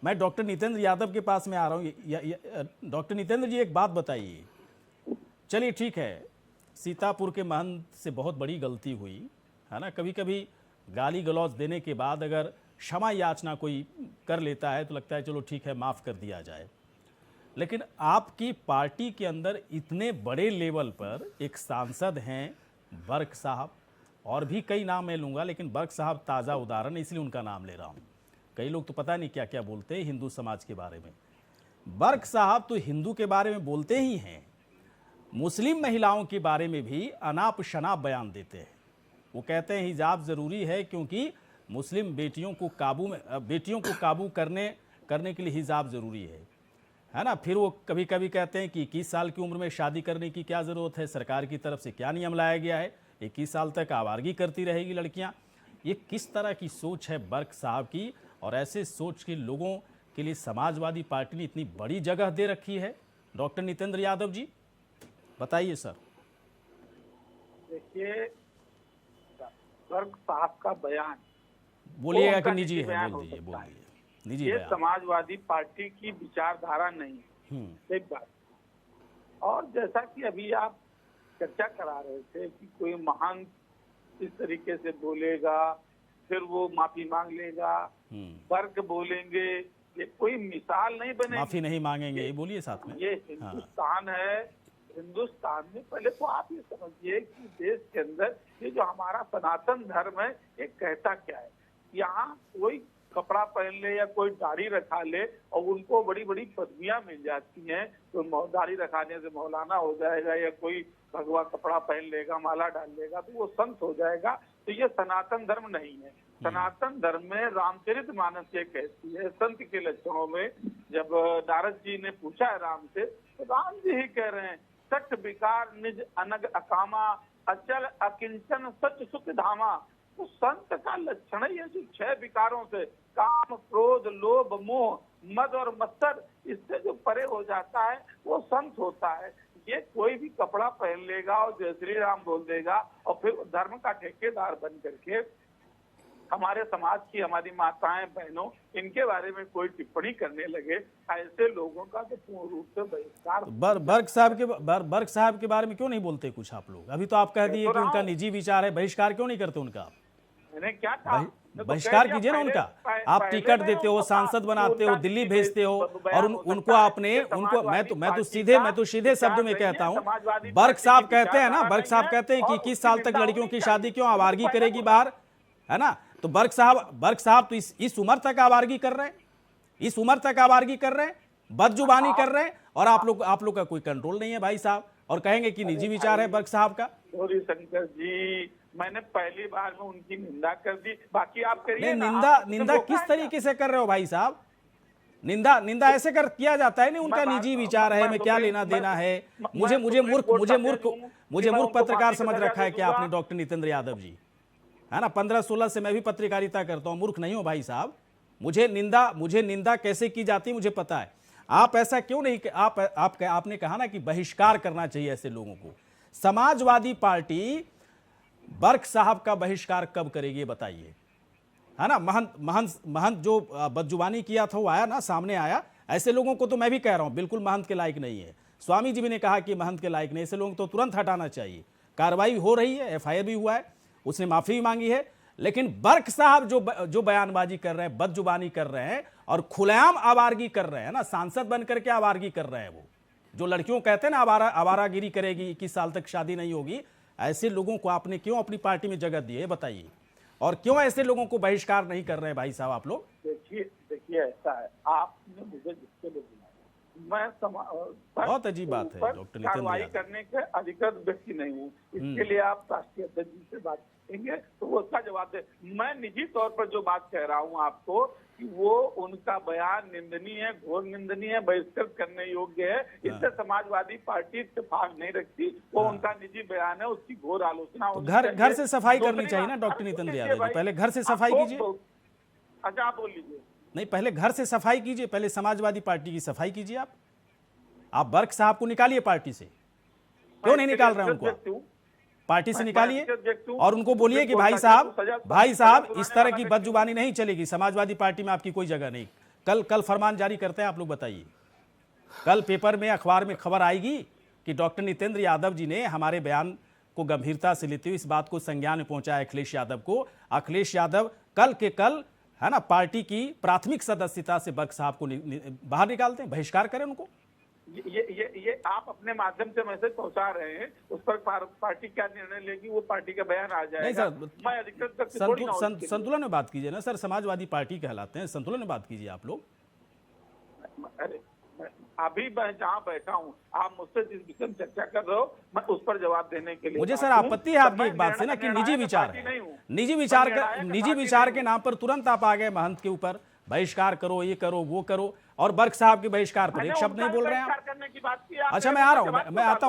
मैं डॉक्टर नितेंद्र यादव के पास में आ रहा हूँ। डॉक्टर नितेंद्र जी, एक बात बताइए। चलिए ठीक है, सीतापुर के महंत से बहुत बड़ी गलती हुई है ना। कभी कभी गाली गलौज देने के बाद अगर क्षमा याचना कोई कर लेता है तो लगता है चलो ठीक है, माफ़ कर दिया जाए। लेकिन आपकी पार्टी के अंदर इतने बड़े लेवल पर एक सांसद हैं बर्क साहब, और भी कई नाम मैं लूँगा, लेकिन बर्क साहब ताज़ा उदाहरण है इसलिए उनका नाम ले रहा हूँ। कई लोग तो पता नहीं क्या क्या बोलते हैं हिंदू समाज के बारे में। बर्क साहब तो हिंदू के बारे में बोलते ही हैं, मुस्लिम महिलाओं के बारे में भी अनाप शनाप बयान देते हैं। वो कहते हैं हिजाब ज़रूरी है क्योंकि मुस्लिम बेटियों को काबू करने के लिए हिजाब ज़रूरी है ना। फिर वो कभी कभी कहते हैं कि 21 साल की उम्र में शादी करने की क्या ज़रूरत है, सरकार की तरफ से क्या नियम लाया गया है, 21 साल तक आवारगी करती रहेगी लड़कियां। ये किस तरह की सोच है बर्क साहब की, और ऐसे सोच के लोगों के लिए समाजवादी पार्टी ने इतनी बड़ी जगह दे रखी है? डॉक्टर नितेंद्र यादव जी बताइए सर। देखिए, बर्क साहब का बयान, बोलिएगा कि निजी है, बोल दीजिए निजी ये बयान। समाजवादी पार्टी की विचारधारा नहीं है, एक बात। और जैसा कि अभी आप चर्चा करा रहे थे कि कोई महान इस तरीके से बोलेगा फिर वो माफी मांग लेगा, वर्ग बोलेंगे, ये कोई मिसाल नहीं बनेगी। माफी नहीं मांगेंगे, ये बोलिए साथ में। ये हिंदुस्तान है। हिंदुस्तान में पहले तो आप ये समझिए कि देश के अंदर ये जो हमारा सनातन धर्म है ये कहता क्या है। यहाँ कोई कपड़ा पहन ले या कोई दाढ़ी रखा ले और उनको बड़ी बड़ी पदवियां मिल जाती हैं, तो दाढ़ी रखाने से मौलाना हो जाएगा, या कोई भगवा कपड़ा पहन लेगा, माला डाल लेगा तो वो संत हो जाएगा। तो ये सनातन धर्म नहीं है। सनातन धर्म में रामचरितमानस ये कहती है, संत के लक्षणों में जब नारद जी ने पूछा है राम से, तो राम जी ही कह रहे हैं, सठ विकार निज अनग अकामा, अचल अकिंचन सच सुख धामा। तो संत का लक्षण ही है जो 6 विकारों से, काम क्रोध लोभ मोह मद और मत्सर, इससे जो परे हो जाता है वो संत होता है। ये कोई भी कपड़ा पहन लेगा और जय श्री राम बोल देगा और फिर धर्म का ठेकेदार बन करके हमारे समाज की, हमारी माताएं बहनों, इनके बारे में कोई टिप्पणी करने लगे, ऐसे लोगों का तो पूर्ण रूप से बहिष्कार। बर्क साहब के बारे में क्यों नहीं बोलते कुछ आप लोग? अभी तो आप कह दिए कि उनका निजी विचार है, बहिष्कार क्यों नहीं करते उनका? मैंने क्या कहा? बहिष्कार कीजिए ना उनका। आप टिकट देते हो, सांसद बनाते हो, दिल्ली भेजते हो, और उनको मैं तो सीधे शब्द में कहता हूं, बर्क साहब कहते हैं ना, बर्क साहब कहते हैं कि 21 साल तक लड़कियों की शादी क्यों, आवारगी करेगी बाहर, है ना। तो बर्क साहब तो इस उम्र तक आवारगी कर रहे हैं, इस उम्र तक आवारगी कर रहे हैं, बदजुबानी कर रहे हैं, और आप लोग का कोई कंट्रोल नहीं है भाई साहब, और कहेंगे कि निजी विचार है बर्क साहब का। गौरी शंकर जी, मैंने पहली बार में उनकी निंदा कर दी, बाकी आप करिए। निंदा किस तरीके से कर रहे हो भाई साहब? निंदा ऐसे किया जाता है नहीं, उनका निजी विचार है, मैं क्या लेना देना है। मुझे मूर्ख पत्रकार समझ रखा है क्या आपने डॉक्टर नितेंद्र यादव जी, है ना। 15-16 से मैं भी पत्रकारिता करता हूं, मूर्ख नहीं हो भाई साहब। मुझे निंदा कैसे की जाती है मुझे पता है। आप ऐसा क्यों नहीं, आपने कहा ना कि बहिष्कार करना चाहिए ऐसे लोगों को। समाजवादी पार्टी बर्क साहब का बहिष्कार कब करेगी बताइए, है ना। महंत जो बदजुबानी किया था वो आया ना, सामने आया। ऐसे लोगों को तो मैं भी कह रहा हूं बिल्कुल महंत के लायक नहीं है। स्वामी जी भी ने कहा कि महंत के लायक नहीं, ऐसे लोगों को तो तुरंत हटाना चाहिए। कार्रवाई हो रही है, FIR भी हुआ है, उसने माफी भी मांगी है। लेकिन बर्क साहब जो बयानबाजी कर रहे हैं, बदजुबानी कर रहे हैं और खुलेआम आवारगी कर रहे हैं ना, सांसद बनकर के आवारगी कर रहे हैं, वो जो लड़कियों कहते हैं ना आवारागिरी करेगी, 21 साल तक शादी नहीं होगी, ऐसे लोगों को आपने क्यों अपनी पार्टी में जगह दी है बताइए? और क्यों ऐसे लोगों को बहिष्कार नहीं कर रहे हैं भाई साहब आप लोग? देखिए ऐसा है, आपने मुझे जिसके लिए बुलाया, मैं बहुत अजीब बात है डॉक्टर कार्रवाई करने के अधिकृत व्यक्ति नहीं हूँ। इसके लिए आप राष्ट्रीय अध्यक्ष जी से बात करेंगे तो वो उसका जवाब दे। मैं निजी तौर पर जो बात कह रहा हूँ आपको कि वो उनका बयान निंदनीय है, घोर निंदनीय है, बहिष्कृत करने योग्य है। इससे समाजवादी पार्टी इत्तेफाक नहीं रखती। वो उनका निजी बयान है, उसकी घोर आलोचना। तो घर से सफाई करनी चाहिए ना डॉक्टर नितेंद्र यादव जी। पहले घर से सफाई कीजिए। अच्छा, आप बोल लीजिए। नहीं, पहले घर से सफाई कीजिए, पहले समाजवादी पार्टी की सफाई कीजिए। आप बर्क साहब को निकालिए पार्टी से। क्यों नहीं निकाल रहे हैं उनको? पार्टी से निकालिए और उनको बोलिए कि भाई साहब इस तरह की बदजुबानी नहीं चलेगी, समाजवादी पार्टी में आपकी कोई जगह नहीं। कल कल फरमान जारी करते हैं आप लोग बताइए। कल पेपर में अखबार में खबर आएगी कि डॉक्टर नितेंद्र यादव जी ने हमारे बयान को गंभीरता से लेते हुए इस बात को संज्ञान में पहुंचाया अखिलेश यादव को। अखिलेश यादव कल के कल है ना पार्टी की प्राथमिक सदस्यता से बर्क साहब को बाहर निकालते हैं, बहिष्कार करें उनको। ये आप अपने माध्यम से मैसेज पहुंचा रहे हैं, उस पर पार्टी क्या निर्णय लेगी वो पार्टी का बयान आ जाएगा। नहीं सर, मैं अधिकृत व्यक्ति थोड़ी ना हूं। संतुलन में बात कीजिए ना सर, समाजवादी पार्टी कहलाते हैं, संतुलन में बात कीजिए आप लोग। अरे अभी मैं जहाँ बैठा हूँ, आप मुझसे जिस विषय में चर्चा कर रहे हो, मैं उस पर जवाब देने के लिए मुझे सर आपत्ति है आपकी एक बात से ना कि निजी विचार है, निजी विचार के नाम पर तुरंत आप आ गए महंत के ऊपर, बहिष्कार करो, ये करो, वो करो, और बर्क साहब के बहिष्कार पर एक शब्द नहीं बोल रहे हैं आप। करने की बात की। अच्छा मैं आ रहा हूँ, मैं आता हूँ।